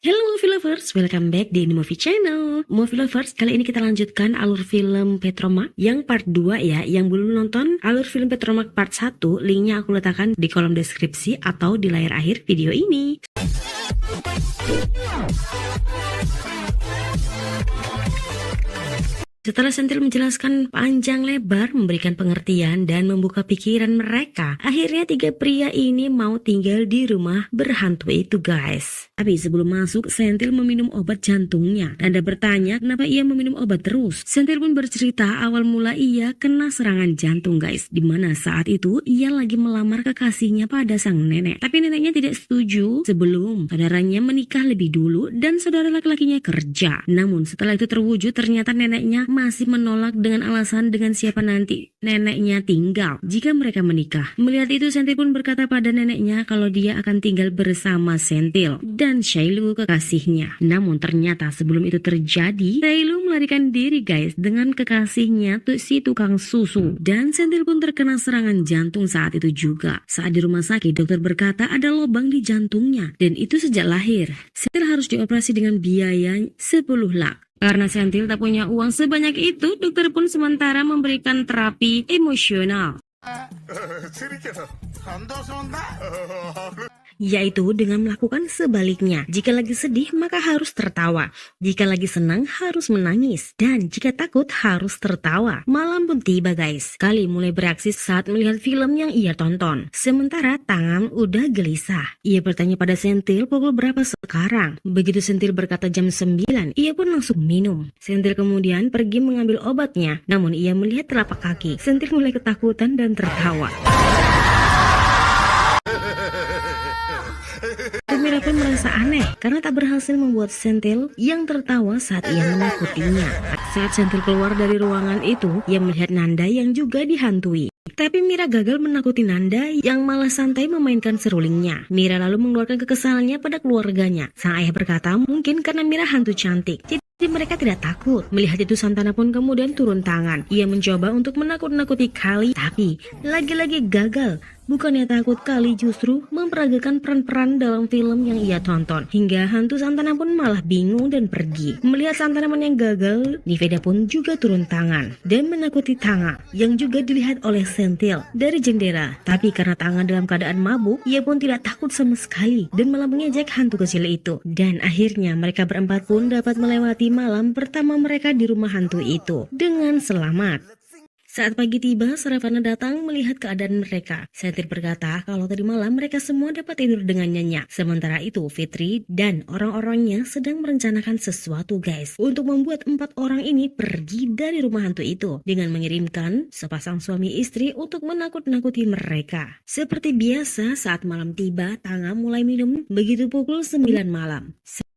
Hello movie lovers, welcome back di Ini Movie Channel. Movie lovers, kali ini kita lanjutkan alur film Petromak yang part 2 ya. Yang belum nonton alur film Petromak part 1, linknya aku letakkan di kolom deskripsi atau di layar akhir video ini. Setelah Sentil menjelaskan panjang lebar, memberikan pengertian dan membuka pikiran mereka, akhirnya tiga pria ini mau tinggal di rumah berhantu itu guys. Tapi sebelum masuk, Sentil meminum obat jantungnya. Anda bertanya kenapa ia meminum obat terus. Sentil pun bercerita awal mula ia kena serangan jantung guys, dimana saat itu ia lagi melamar kekasihnya pada sang nenek. Tapi neneknya tidak setuju sebelum saudaranya menikah lebih dulu dan saudara laki-lakinya kerja. Namun setelah itu terwujud, ternyata neneknya masih menolak dengan alasan dengan siapa nanti neneknya tinggal jika mereka menikah. Melihat itu, Sentil pun berkata pada neneknya kalau dia akan tinggal bersama Sentil dan Shailu kekasihnya. Namun ternyata sebelum itu terjadi, Shailu melarikan diri guys dengan kekasihnya si tukang susu, dan Sentil pun terkena serangan jantung saat itu juga. Saat di rumah sakit, dokter berkata ada lubang di jantungnya dan itu sejak lahir. Sentil harus dioperasi dengan biaya 10 lakh. Karena Sentil tak punya uang sebanyak itu, dokter pun sementara memberikan terapi emosional. Yaitu dengan melakukan sebaliknya. Jika lagi sedih maka harus tertawa, jika lagi senang harus menangis, dan jika takut harus tertawa. Malam pun tiba guys. Kali mulai bereaksi saat melihat film yang ia tonton. Sementara tangan udah gelisah. Ia bertanya pada Sentil pukul berapa sekarang. Begitu Sentil berkata jam 9, ia pun langsung minum. Sentil kemudian pergi mengambil obatnya. Namun ia melihat telapak kaki. Sentil mulai ketakutan dan tertawa. Mira pun merasa aneh karena tak berhasil membuat Sentil yang tertawa saat ia menakutinya. Saat Sentil keluar dari ruangan itu, ia melihat Nanda yang juga dihantui. Tapi Mira gagal menakuti Nanda yang malah santai memainkan serulingnya. Mira lalu mengeluarkan kekesalannya pada keluarganya. Sang ayah berkata mungkin karena Mira hantu cantik, jadi mereka tidak takut. Melihat itu, Santana pun kemudian turun tangan. Ia mencoba untuk menakut-nakuti Kali, tapi lagi-lagi gagal. Bukannya takut, Kali justru memperagakan peran-peran dalam film yang ia tonton. Hingga hantu Santana pun malah bingung dan pergi. Melihat Santana yang gagal, Niveda pun juga turun tangan dan menakuti Tanga yang juga dilihat oleh Sentil dari jendela. Tapi karena Tanga dalam keadaan mabuk, ia pun tidak takut sama sekali dan malah mengejek hantu kecil itu. Dan akhirnya mereka berempat pun dapat melewati malam pertama mereka di rumah hantu itu dengan selamat. Saat pagi tiba, Saravana datang melihat keadaan mereka. Sentil berkata kalau tadi malam mereka semua dapat tidur dengan nyenyak. Sementara itu, Fitri dan orang-orangnya sedang merencanakan sesuatu guys, untuk membuat 4 orang ini pergi dari rumah hantu itu dengan mengirimkan sepasang suami istri untuk menakut-nakuti mereka. Seperti biasa, saat malam tiba, Tanga mulai minum begitu pukul 9 malam.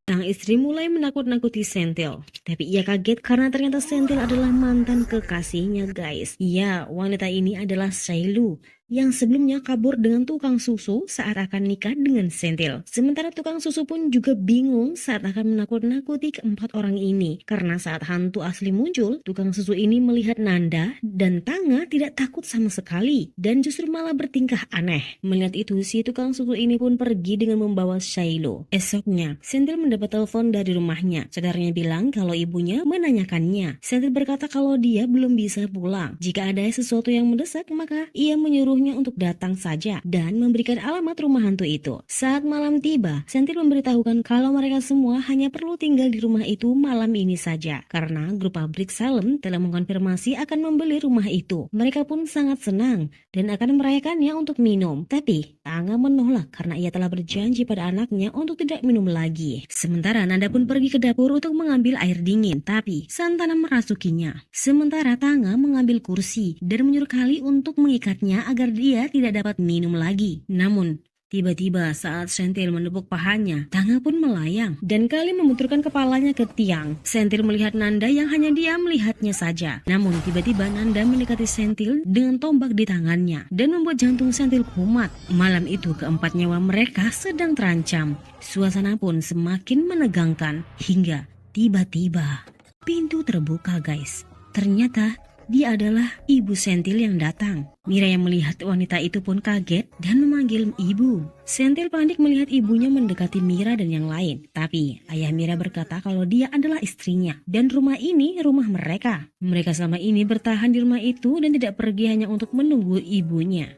Sang istri mulai menakut-nakuti Sentil. Tapi ia kaget karena ternyata Sentil adalah mantan kekasihnya guys. Ya, wanita ini adalah Shailu yang sebelumnya kabur dengan tukang susu saat akan nikah dengan Sentil. Sementara tukang susu pun juga bingung saat akan menakut-nakuti keempat orang ini. Karena saat hantu asli muncul, tukang susu ini melihat Nanda dan Tanga tidak takut sama sekali dan justru malah bertingkah aneh. Melihat itu, si tukang susu ini pun pergi dengan membawa Shailu. Esoknya, Sentil mendapat telepon dari rumahnya. Saudaranya bilang kalau ibunya menanyakannya. Sentil berkata kalau dia belum bisa pulang. Jika ada sesuatu yang mendesak, maka ia menyuruh untuk datang saja dan memberikan alamat rumah hantu itu. Saat malam tiba, Sentil memberitahukan kalau mereka semua hanya perlu tinggal di rumah itu malam ini saja karena grup pabrik Salem telah mengkonfirmasi akan membeli rumah itu. Mereka pun sangat senang dan akan merayakannya untuk minum. Tapi Tanga menolak karena ia telah berjanji pada anaknya untuk tidak minum lagi. Sementara Nanda pun pergi ke dapur untuk mengambil air dingin, tapi Santana merasukinya. Sementara Tanga mengambil kursi dan menyuruh Kali untuk mengikatnya agar dia tidak dapat minum lagi. Namun tiba-tiba saat Sentil menepuk pahanya, Tanga pun melayang dan Kali membenturkan kepalanya ke tiang. Sentil melihat Nanda yang hanya dia melihatnya saja. Namun tiba-tiba Nanda mendekati Sentil dengan tombak di tangannya dan membuat jantung Sentil kumat. Malam itu keempat nyawa mereka sedang terancam. Suasana pun semakin menegangkan hingga tiba-tiba pintu terbuka guys. Ternyata dia adalah Ibu Sentil yang datang. Mira yang melihat wanita itu pun kaget dan memanggil ibu. Sentil panik melihat ibunya mendekati Mira dan yang lain. Tapi ayah Mira berkata kalau dia adalah istrinya dan rumah ini rumah mereka. Mereka selama ini bertahan di rumah itu dan tidak pergi hanya untuk menunggu ibunya.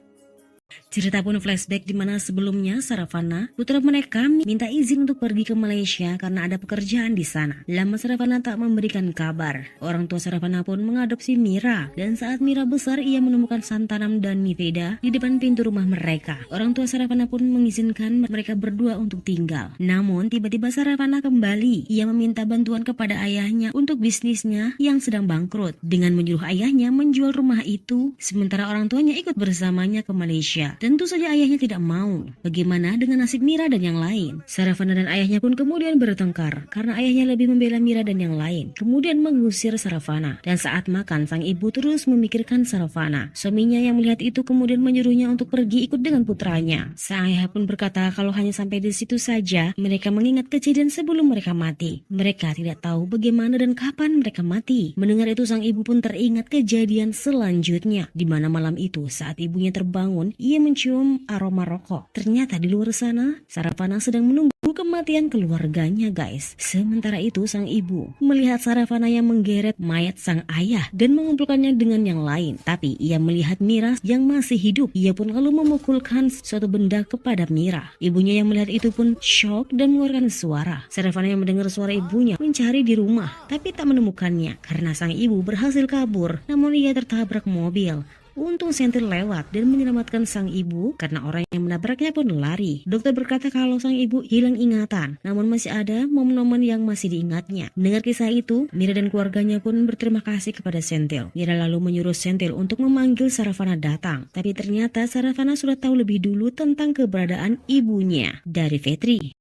Cerita pun flashback di mana sebelumnya Saravana, putra mereka, minta izin untuk pergi ke Malaysia karena ada pekerjaan di sana. Lama Saravana tak memberikan kabar. Orang tua Saravana pun mengadopsi Mira dan saat Mira besar ia menemukan Santanam dan Niveda di depan pintu rumah mereka. Orang tua Saravana pun mengizinkan mereka berdua untuk tinggal. Namun tiba-tiba Saravana kembali. Ia meminta bantuan kepada ayahnya untuk bisnisnya yang sedang bangkrut dengan menyuruh ayahnya menjual rumah itu sementara orang tuanya ikut bersamanya ke Malaysia. Tentu saja ayahnya tidak mau. Bagaimana dengan nasib Mira dan yang lain? Saravana dan ayahnya pun kemudian bertengkar karena ayahnya lebih membela Mira dan yang lain. Kemudian mengusir Saravana. Dan saat makan, sang ibu terus memikirkan Saravana. Suaminya yang melihat itu kemudian menyuruhnya untuk pergi ikut dengan putranya. Sang ayah pun berkata kalau hanya sampai di situ saja, mereka mengingat kejadian sebelum mereka mati. Mereka tidak tahu bagaimana dan kapan mereka mati. Mendengar itu sang ibu pun teringat kejadian selanjutnya, di mana malam itu saat ibunya terbangun, ia mencium aroma rokok. Ternyata di luar sana, Saravana sedang menunggu kematian keluarganya guys. Sementara itu sang ibu melihat Saravana yang menggeret mayat sang ayah dan mengumpulkannya dengan yang lain. Tapi ia melihat Mira yang masih hidup. Ia pun lalu memukulkan suatu benda kepada Mira. Ibunya yang melihat itu pun shock dan mengeluarkan suara. Saravana yang mendengar suara ibunya mencari di rumah tapi tak menemukannya karena sang ibu berhasil kabur. Namun ia tertabrak mobil. Untung Sentil lewat dan menyelamatkan sang ibu karena orang yang menabraknya pun lari. Dokter berkata kalau sang ibu hilang ingatan, namun masih ada momen-momen yang masih diingatnya. Mendengar kisah itu, Mira dan keluarganya pun berterima kasih kepada Sentil. Mira lalu menyuruh Sentil untuk memanggil Saravana datang. Tapi ternyata Saravana sudah tahu lebih dulu tentang keberadaan ibunya dari Vetri.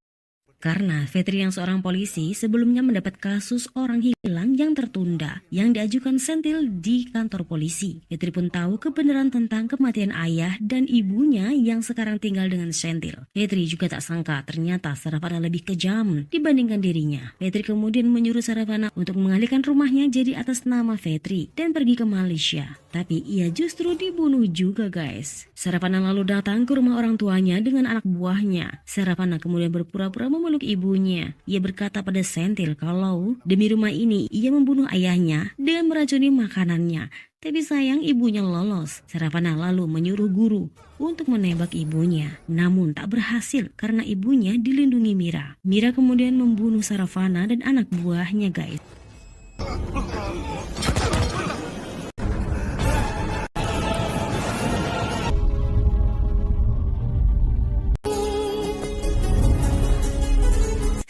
Karena Vetri yang seorang polisi sebelumnya mendapat kasus orang hilang yang tertunda yang diajukan Sentil di kantor polisi. Vetri pun tahu kebenaran tentang kematian ayah dan ibunya yang sekarang tinggal dengan Sentil. Vetri juga tak sangka ternyata Saravana lebih kejam dibandingkan dirinya. Vetri kemudian menyuruh Saravana untuk mengalihkan rumahnya jadi atas nama Vetri dan pergi ke Malaysia. Tapi ia justru dibunuh juga guys. Saravana lalu datang ke rumah orang tuanya dengan anak buahnya. Saravana kemudian berpura-pura memeluk ibunya. Ia berkata pada Sentil kalau demi rumah ini ia membunuh ayahnya dengan meracuni makanannya. Tapi sayang ibunya lolos. Saravana lalu menyuruh guru untuk menembak ibunya. Namun tak berhasil karena ibunya dilindungi Mira. Mira kemudian membunuh Saravana dan anak buahnya guys.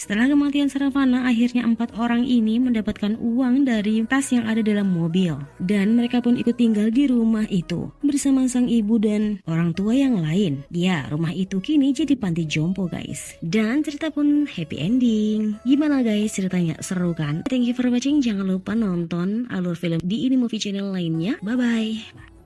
Setelah kematian Saravana, akhirnya 4 orang ini mendapatkan uang dari tas yang ada dalam mobil. Dan mereka pun ikut tinggal di rumah itu bersama sang ibu dan orang tua yang lain. Ya, rumah itu kini jadi panti jompo guys. Dan cerita pun happy ending. Gimana guys ceritanya? Seru kan? Thank you for watching. Jangan lupa nonton alur film di Ini Movie Channel lainnya. Bye-bye.